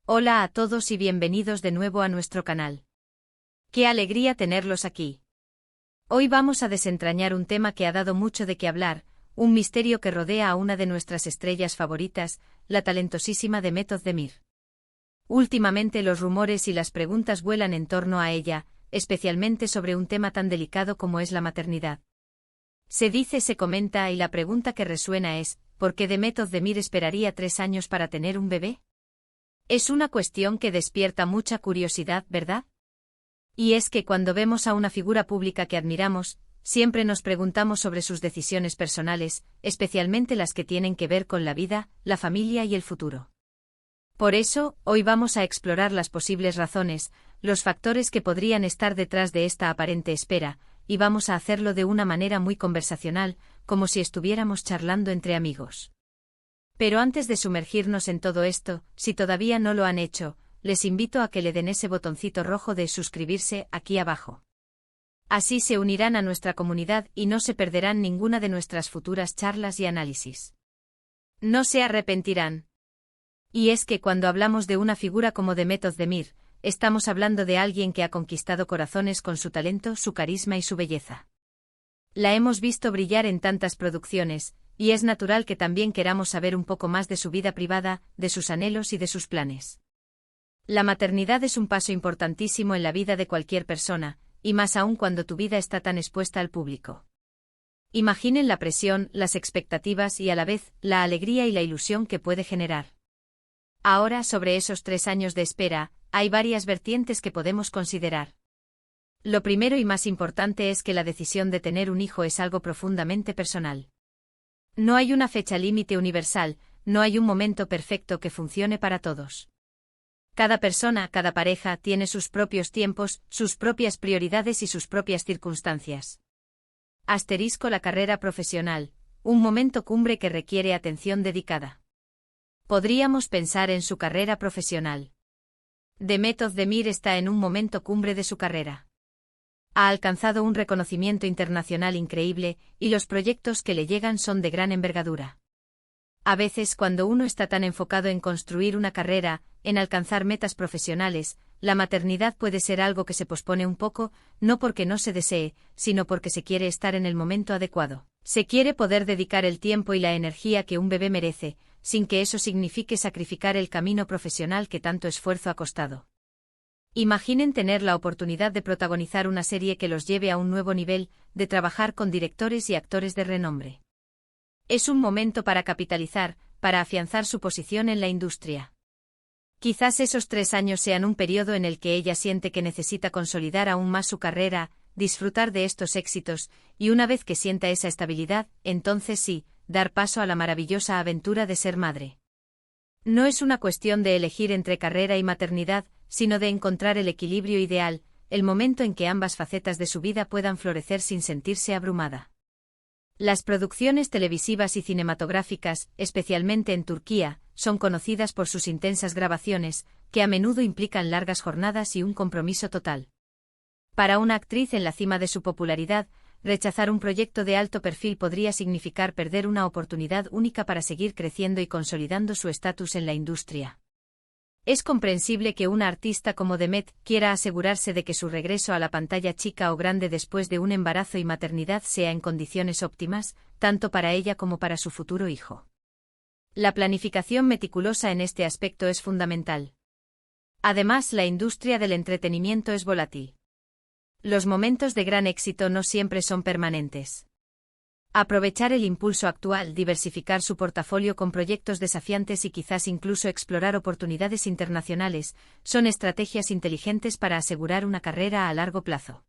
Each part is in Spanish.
Hola a todos y bienvenidos de nuevo a nuestro canal. ¡Qué alegría tenerlos aquí! Hoy vamos a desentrañar un tema que ha dado mucho de qué hablar, un misterio que rodea a una de nuestras estrellas favoritas, la talentosísima Demet Özdemir. Últimamente los rumores y las preguntas vuelan en torno a ella, especialmente sobre un tema tan delicado como es la maternidad. Se dice, se comenta y la pregunta que resuena es, ¿por qué Demet Özdemir esperaría 3 años para tener un bebé? Es una cuestión que despierta mucha curiosidad, ¿verdad? Y es que cuando vemos a una figura pública que admiramos, siempre nos preguntamos sobre sus decisiones personales, especialmente las que tienen que ver con la vida, la familia y el futuro. Por eso, hoy vamos a explorar las posibles razones, los factores que podrían estar detrás de esta aparente espera, y vamos a hacerlo de una manera muy conversacional, como si estuviéramos charlando entre amigos. Pero antes de sumergirnos en todo esto, si todavía no lo han hecho, les invito a que le den ese botoncito rojo de suscribirse aquí abajo. Así se unirán a nuestra comunidad y no se perderán ninguna de nuestras futuras charlas y análisis. No se arrepentirán. Y es que cuando hablamos de una figura como Demet Özdemir, estamos hablando de alguien que ha conquistado corazones con su talento, su carisma y su belleza. La hemos visto brillar en tantas producciones, y es natural que también queramos saber un poco más de su vida privada, de sus anhelos y de sus planes. La maternidad es un paso importantísimo en la vida de cualquier persona, y más aún cuando tu vida está tan expuesta al público. Imaginen la presión, las expectativas y a la vez, la alegría y la ilusión que puede generar. Ahora, sobre esos 3 años de espera, hay varias vertientes que podemos considerar. Lo primero y más importante es que la decisión de tener un hijo es algo profundamente personal. No hay una fecha límite universal, no hay un momento perfecto que funcione para todos. Cada persona, cada pareja tiene sus propios tiempos, sus propias prioridades y sus propias circunstancias. Asterisco la carrera profesional, un momento cumbre que requiere atención dedicada. Podríamos pensar en su carrera profesional. Demet Özdemir está en un momento cumbre de su carrera. Ha alcanzado un reconocimiento internacional increíble, y los proyectos que le llegan son de gran envergadura. A veces cuando uno está tan enfocado en construir una carrera, en alcanzar metas profesionales, la maternidad puede ser algo que se pospone un poco, no porque no se desee, sino porque se quiere estar en el momento adecuado. Se quiere poder dedicar el tiempo y la energía que un bebé merece, sin que eso signifique sacrificar el camino profesional que tanto esfuerzo ha costado. Imaginen tener la oportunidad de protagonizar una serie que los lleve a un nuevo nivel, de trabajar con directores y actores de renombre. Es un momento para capitalizar, para afianzar su posición en la industria. Quizás esos 3 años sean un periodo en el que ella siente que necesita consolidar aún más su carrera, disfrutar de estos éxitos, y una vez que sienta esa estabilidad, entonces sí, dar paso a la maravillosa aventura de ser madre. No es una cuestión de elegir entre carrera y maternidad, sino de encontrar el equilibrio ideal, el momento en que ambas facetas de su vida puedan florecer sin sentirse abrumada. Las producciones televisivas y cinematográficas, especialmente en Turquía, son conocidas por sus intensas grabaciones, que a menudo implican largas jornadas y un compromiso total. Para una actriz en la cima de su popularidad, rechazar un proyecto de alto perfil podría significar perder una oportunidad única para seguir creciendo y consolidando su estatus en la industria. Es comprensible que una artista como Demet quiera asegurarse de que su regreso a la pantalla chica o grande después de un embarazo y maternidad sea en condiciones óptimas, tanto para ella como para su futuro hijo. La planificación meticulosa en este aspecto es fundamental. Además, la industria del entretenimiento es volátil. Los momentos de gran éxito no siempre son permanentes. Aprovechar el impulso actual, diversificar su portafolio con proyectos desafiantes y quizás incluso explorar oportunidades internacionales, son estrategias inteligentes para asegurar una carrera a largo plazo.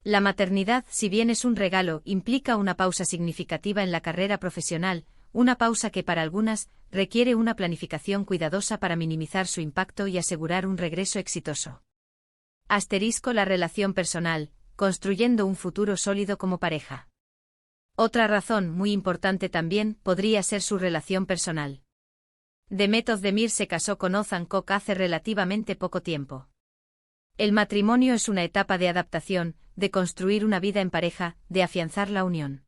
La maternidad, si bien es un regalo, implica una pausa significativa en la carrera profesional, una pausa que para algunas requiere una planificación cuidadosa para minimizar su impacto y asegurar un regreso exitoso. Asterisco la relación personal, construyendo un futuro sólido como pareja. Otra razón muy importante también podría ser su relación personal. Demet Özdemir se casó con Ozan Koç hace relativamente poco tiempo. El matrimonio es una etapa de adaptación, de construir una vida en pareja, de afianzar la unión.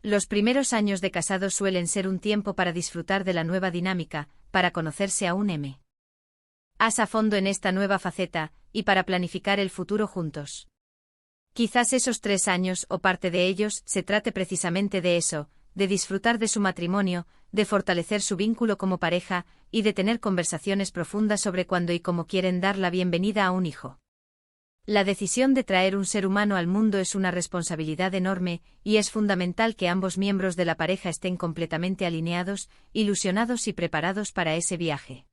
Los primeros años de casados suelen ser un tiempo para disfrutar de la nueva dinámica, para conocerse aún. Haz a fondo en esta nueva faceta, y para planificar el futuro juntos. Quizás esos 3 años o parte de ellos se trate precisamente de eso, de disfrutar de su matrimonio, de fortalecer su vínculo como pareja, y de tener conversaciones profundas sobre cuándo y cómo quieren dar la bienvenida a un hijo. La decisión de traer un ser humano al mundo es una responsabilidad enorme, y es fundamental que ambos miembros de la pareja estén completamente alineados, ilusionados y preparados para ese viaje.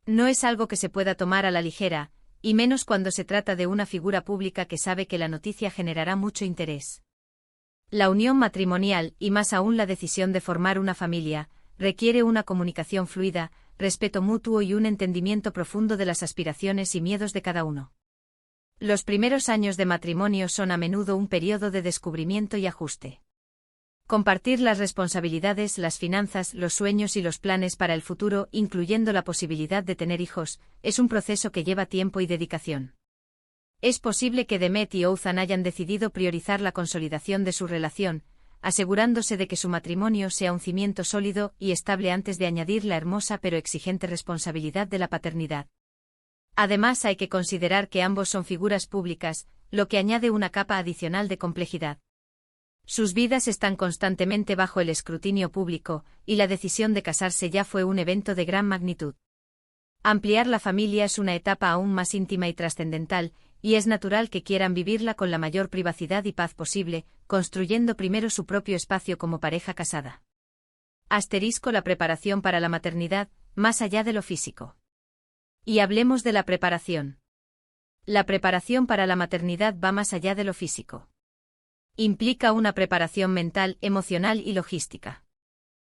No es algo que se pueda tomar a la ligera, y menos cuando se trata de una figura pública que sabe que la noticia generará mucho interés. La unión matrimonial, y más aún la decisión de formar una familia, requiere una comunicación fluida, respeto mutuo y un entendimiento profundo de las aspiraciones y miedos de cada uno. Los primeros años de matrimonio son a menudo un periodo de descubrimiento y ajuste. Compartir las responsabilidades, las finanzas, los sueños y los planes para el futuro, incluyendo la posibilidad de tener hijos, es un proceso que lleva tiempo y dedicación. Es posible que Demet y Othan hayan decidido priorizar la consolidación de su relación, asegurándose de que su matrimonio sea un cimiento sólido y estable antes de añadir la hermosa pero exigente responsabilidad de la paternidad. Además, hay que considerar que ambos son figuras públicas, lo que añade una capa adicional de complejidad. Sus vidas están constantemente bajo el escrutinio público, y la decisión de casarse ya fue un evento de gran magnitud. Ampliar la familia es una etapa aún más íntima y trascendental, y es natural que quieran vivirla con la mayor privacidad y paz posible, construyendo primero su propio espacio como pareja casada. La preparación para la maternidad, más allá de lo físico. Y hablemos de la preparación. La preparación para la maternidad va más allá de lo físico. Implica una preparación mental, emocional y logística.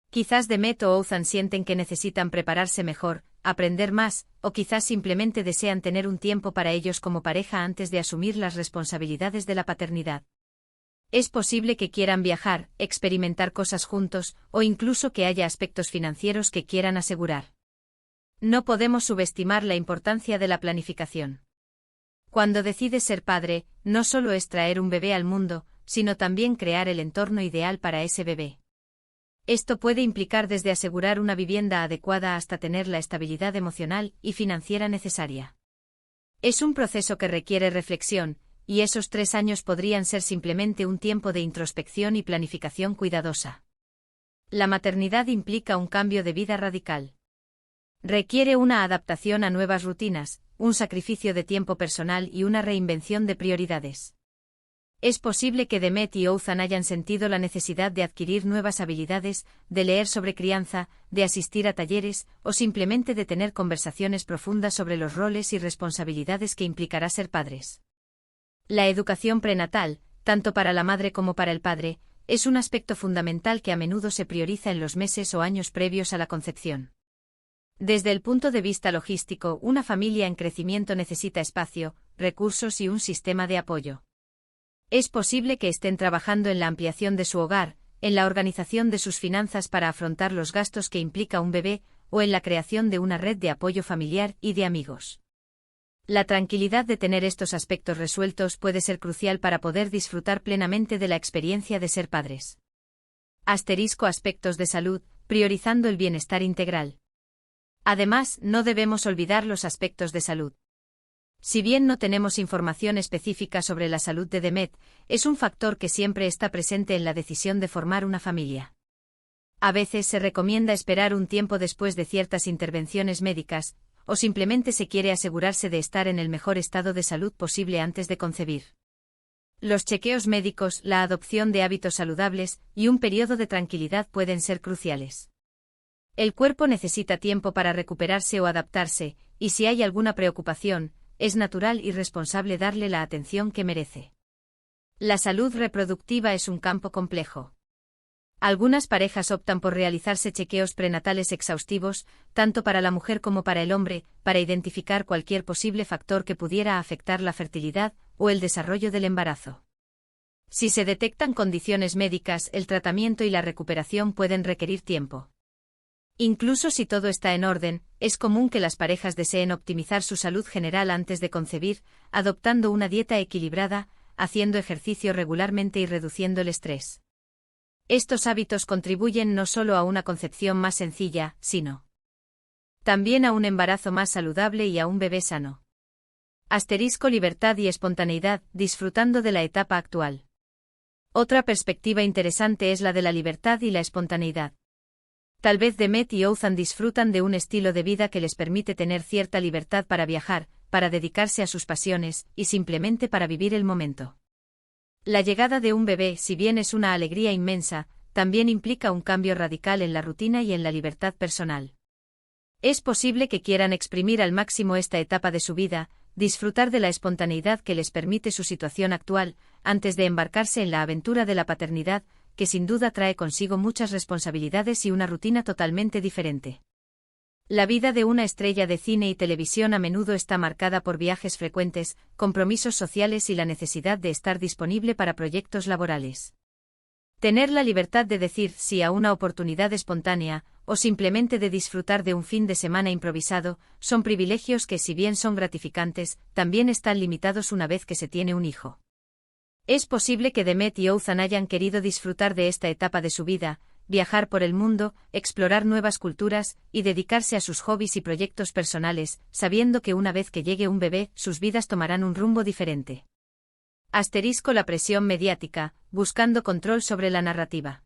Quizás Demet o Othan sienten que necesitan prepararse mejor, aprender más, o quizás simplemente desean tener un tiempo para ellos como pareja antes de asumir las responsabilidades de la paternidad. Es posible que quieran viajar, experimentar cosas juntos, o incluso que haya aspectos financieros que quieran asegurar. No podemos subestimar la importancia de la planificación. Cuando decides ser padre, no solo es traer un bebé al mundo, sino también crear el entorno ideal para ese bebé. Esto puede implicar desde asegurar una vivienda adecuada hasta tener la estabilidad emocional y financiera necesaria. Es un proceso que requiere reflexión, y esos 3 años podrían ser simplemente un tiempo de introspección y planificación cuidadosa. La maternidad implica un cambio de vida radical. Requiere una adaptación a nuevas rutinas, un sacrificio de tiempo personal y una reinvención de prioridades. Es posible que Demet y Othan hayan sentido la necesidad de adquirir nuevas habilidades, de leer sobre crianza, de asistir a talleres, o simplemente de tener conversaciones profundas sobre los roles y responsabilidades que implicará ser padres. La educación prenatal, tanto para la madre como para el padre, es un aspecto fundamental que a menudo se prioriza en los meses o años previos a la concepción. Desde el punto de vista logístico, una familia en crecimiento necesita espacio, recursos y un sistema de apoyo. Es posible que estén trabajando en la ampliación de su hogar, en la organización de sus finanzas para afrontar los gastos que implica un bebé, o en la creación de una red de apoyo familiar y de amigos. La tranquilidad de tener estos aspectos resueltos puede ser crucial para poder disfrutar plenamente de la experiencia de ser padres. Aspectos de salud, priorizando el bienestar integral. Además, no debemos olvidar los aspectos de salud. Si bien no tenemos información específica sobre la salud de Demet, es un factor que siempre está presente en la decisión de formar una familia. A veces se recomienda esperar un tiempo después de ciertas intervenciones médicas, o simplemente se quiere asegurarse de estar en el mejor estado de salud posible antes de concebir. Los chequeos médicos, la adopción de hábitos saludables y un periodo de tranquilidad pueden ser cruciales. El cuerpo necesita tiempo para recuperarse o adaptarse, y si hay alguna preocupación, es natural y responsable darle la atención que merece. La salud reproductiva es un campo complejo. Algunas parejas optan por realizarse chequeos prenatales exhaustivos, tanto para la mujer como para el hombre, para identificar cualquier posible factor que pudiera afectar la fertilidad o el desarrollo del embarazo. Si se detectan condiciones médicas, el tratamiento y la recuperación pueden requerir tiempo. Incluso si todo está en orden, es común que las parejas deseen optimizar su salud general antes de concebir, adoptando una dieta equilibrada, haciendo ejercicio regularmente y reduciendo el estrés. Estos hábitos contribuyen no solo a una concepción más sencilla, sino También a un embarazo más saludable y a un bebé sano. Asterisco libertad y espontaneidad, disfrutando de la etapa actual. Otra perspectiva interesante es la de la libertad y la espontaneidad. Tal vez Demet y Othman disfrutan de un estilo de vida que les permite tener cierta libertad para viajar, para dedicarse a sus pasiones, y simplemente para vivir el momento. La llegada de un bebé, si bien es una alegría inmensa, también implica un cambio radical en la rutina y en la libertad personal. Es posible que quieran exprimir al máximo esta etapa de su vida, disfrutar de la espontaneidad que les permite su situación actual, antes de embarcarse en la aventura de la paternidad, que sin duda trae consigo muchas responsabilidades y una rutina totalmente diferente. La vida de una estrella de cine y televisión a menudo está marcada por viajes frecuentes, compromisos sociales y la necesidad de estar disponible para proyectos laborales. Tener la libertad de decir sí a una oportunidad espontánea, o simplemente de disfrutar de un fin de semana improvisado, son privilegios que, si bien son gratificantes, también están limitados una vez que se tiene un hijo. Es posible que Demet y Othman hayan querido disfrutar de esta etapa de su vida, viajar por el mundo, explorar nuevas culturas, y dedicarse a sus hobbies y proyectos personales, sabiendo que una vez que llegue un bebé, sus vidas tomarán un rumbo diferente. Asterisco la presión mediática, buscando control sobre la narrativa.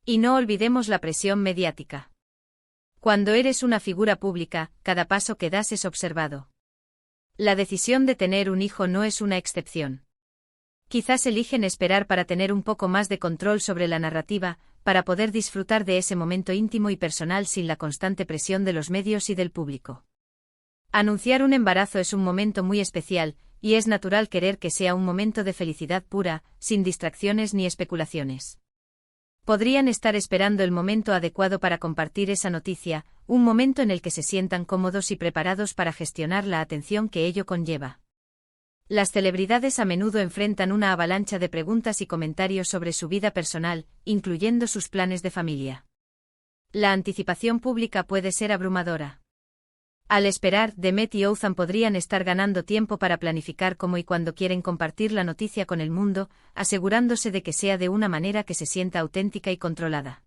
Y no olvidemos la presión mediática. Cuando eres una figura pública, cada paso que das es observado. La decisión de tener un hijo no es una excepción. Quizás eligen esperar para tener un poco más de control sobre la narrativa, para poder disfrutar de ese momento íntimo y personal sin la constante presión de los medios y del público. Anunciar un embarazo es un momento muy especial, y es natural querer que sea un momento de felicidad pura, sin distracciones ni especulaciones. Podrían estar esperando el momento adecuado para compartir esa noticia, un momento en el que se sientan cómodos y preparados para gestionar la atención que ello conlleva. Las celebridades a menudo enfrentan una avalancha de preguntas y comentarios sobre su vida personal, incluyendo sus planes de familia. La anticipación pública puede ser abrumadora. Al esperar, Demet y Othman podrían estar ganando tiempo para planificar cómo y cuándo quieren compartir la noticia con el mundo, asegurándose de que sea de una manera que se sienta auténtica y controlada.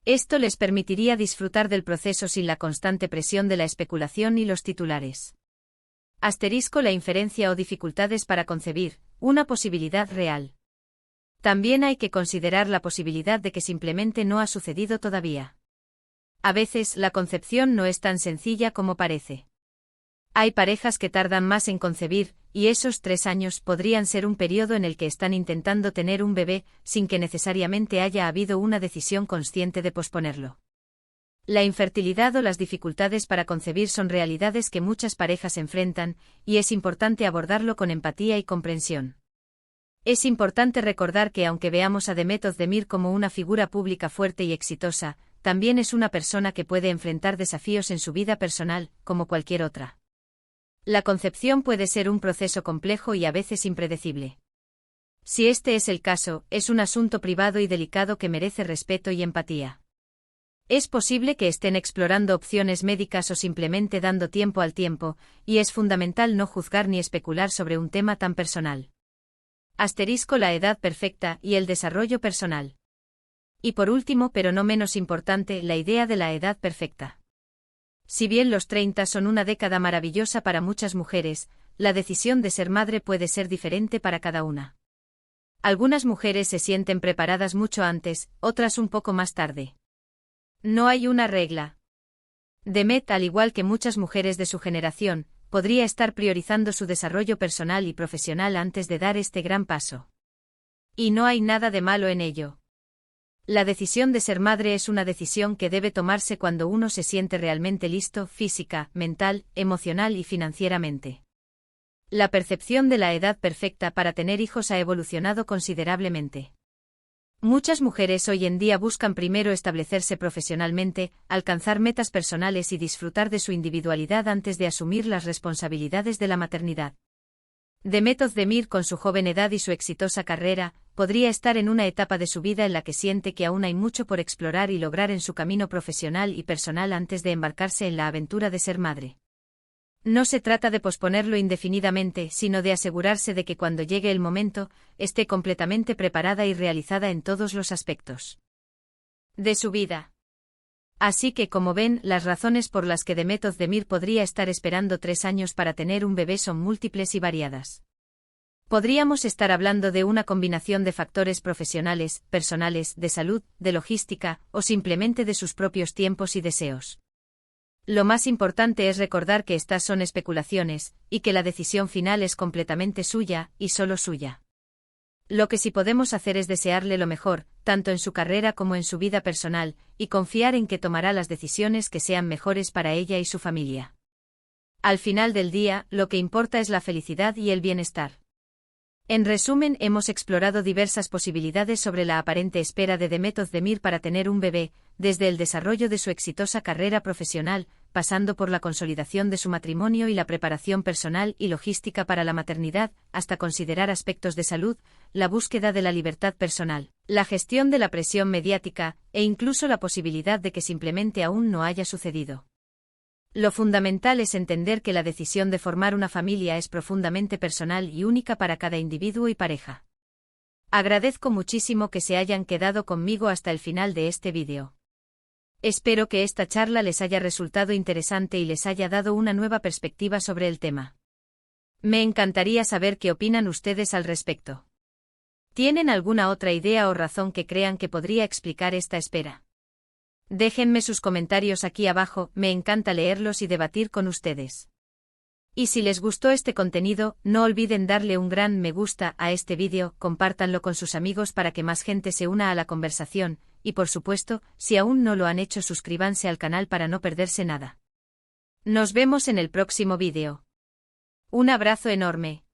Esto les permitiría disfrutar del proceso sin la constante presión de la especulación y los titulares. Asterisco la inferencia o dificultades para concebir, una posibilidad real. También hay que considerar la posibilidad de que simplemente no ha sucedido todavía. A veces, la concepción no es tan sencilla como parece. Hay parejas que tardan más en concebir, y esos 3 años podrían ser un periodo en el que están intentando tener un bebé, sin que necesariamente haya habido una decisión consciente de posponerlo. La infertilidad o las dificultades para concebir son realidades que muchas parejas enfrentan, y es importante abordarlo con empatía y comprensión. Es importante recordar que aunque veamos a Demet Özdemir como una figura pública fuerte y exitosa, también es una persona que puede enfrentar desafíos en su vida personal, como cualquier otra. La concepción puede ser un proceso complejo y a veces impredecible. Si este es el caso, es un asunto privado y delicado que merece respeto y empatía. Es posible que estén explorando opciones médicas o simplemente dando tiempo al tiempo, y es fundamental no juzgar ni especular sobre un tema tan personal. Asterisco la edad perfecta y el desarrollo personal. Y por último, pero no menos importante, la idea de la edad perfecta. Si bien los 30 son una década maravillosa para muchas mujeres, la decisión de ser madre puede ser diferente para cada una. Algunas mujeres se sienten preparadas mucho antes, otras un poco más tarde. No hay una regla. Demet, al igual que muchas mujeres de su generación, podría estar priorizando su desarrollo personal y profesional antes de dar este gran paso. Y no hay nada de malo en ello. La decisión de ser madre es una decisión que debe tomarse cuando uno se siente realmente listo, física, mental, emocional y financieramente. La percepción de la edad perfecta para tener hijos ha evolucionado considerablemente. Muchas mujeres hoy en día buscan primero establecerse profesionalmente, alcanzar metas personales y disfrutar de su individualidad antes de asumir las responsabilidades de la maternidad. Demet Özdemir, con su joven edad y su exitosa carrera, podría estar en una etapa de su vida en la que siente que aún hay mucho por explorar y lograr en su camino profesional y personal antes de embarcarse en la aventura de ser madre. No se trata de posponerlo indefinidamente, sino de asegurarse de que cuando llegue el momento, esté completamente preparada y realizada en todos los aspectos de su vida. Así que, como ven, las razones por las que Demet Özdemir podría estar esperando 3 años para tener un bebé son múltiples y variadas. Podríamos estar hablando de una combinación de factores profesionales, personales, de salud, de logística, o simplemente de sus propios tiempos y deseos. Lo más importante es recordar que estas son especulaciones, y que la decisión final es completamente suya, y solo suya. Lo que sí podemos hacer es desearle lo mejor, tanto en su carrera como en su vida personal, y confiar en que tomará las decisiones que sean mejores para ella y su familia. Al final del día, lo que importa es la felicidad y el bienestar. En resumen, hemos explorado diversas posibilidades sobre la aparente espera de Demet Özdemir para tener un bebé, desde el desarrollo de su exitosa carrera profesional, pasando por la consolidación de su matrimonio y la preparación personal y logística para la maternidad, hasta considerar aspectos de salud, la búsqueda de la libertad personal, la gestión de la presión mediática, e incluso la posibilidad de que simplemente aún no haya sucedido. Lo fundamental es entender que la decisión de formar una familia es profundamente personal y única para cada individuo y pareja. Agradezco muchísimo que se hayan quedado conmigo hasta el final de este vídeo. Espero que esta charla les haya resultado interesante y les haya dado una nueva perspectiva sobre el tema. Me encantaría saber qué opinan ustedes al respecto. ¿Tienen alguna otra idea o razón que crean que podría explicar esta espera? Déjenme sus comentarios aquí abajo, me encanta leerlos y debatir con ustedes. Y si les gustó este contenido, no olviden darle un gran me gusta a este vídeo, compártanlo con sus amigos para que más gente se una a la conversación, y por supuesto, si aún no lo han hecho, suscríbanse al canal para no perderse nada. Nos vemos en el próximo vídeo. Un abrazo enorme.